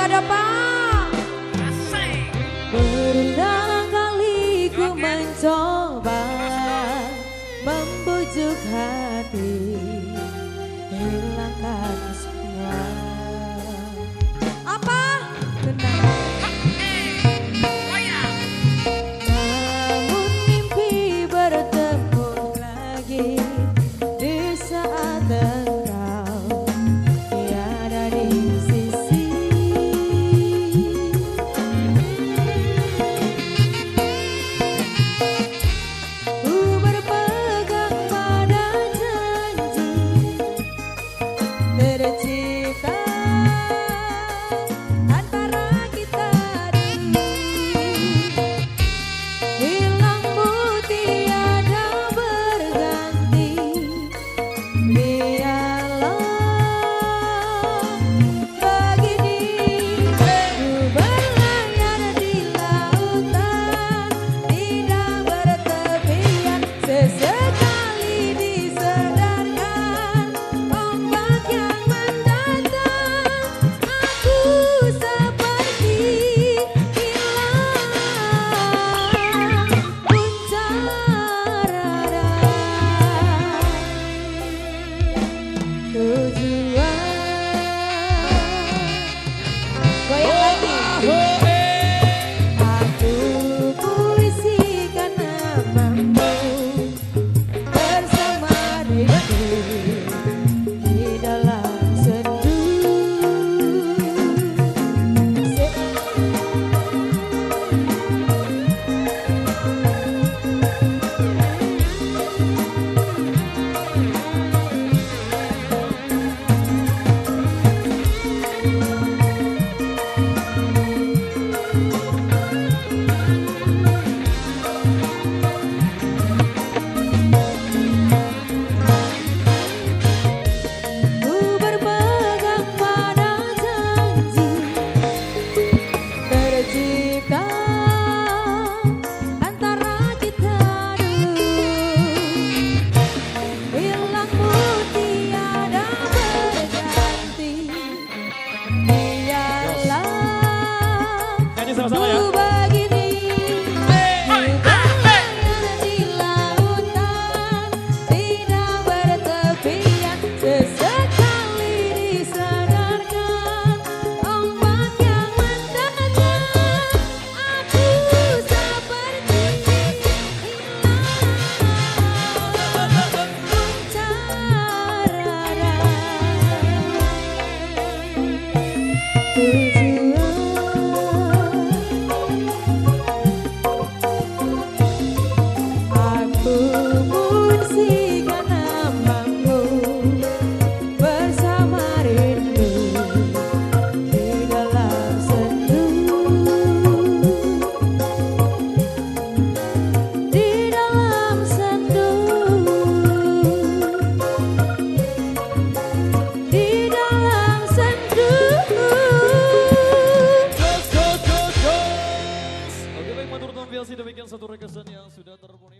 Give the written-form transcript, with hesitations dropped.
ada Pak. Berulang kali ku mencoba membujuk hati, hilangkan semua. Apa? Kenapa? Namun mimpi bertemu lagi di saat engkau tiada di sisi. Ku berpegang pada janji tercipta antara kita dulu. Hilangmu tiada berganti, biarlah begini. Ku berlayar di lautan, tidak bertepian. Sesekali disadarkan ombak yang mendatang, aku seperti hilang puncak rada tujuan. Goyang lagi. Aku puisikan namamu bersama rindu di dalam sendu. Ku berpegang pada janji tercipta antara kita dulu. Hilangmu tiada berganti, biarlah Nyanyi sama-sama ya. ku begini. Ku berlayar di lautan, tidak bertepian. Sesekali disadarkan ombak yang mendatang, aku seperti hilang puncak rada tujuan. Aku puisikan namamu bersama rindu di dalam sendu. Di dalam sendu. Di dalam sendu. Oke baik, matur nuwun VLC, demikian satu requestan yang sudah terpenuhi.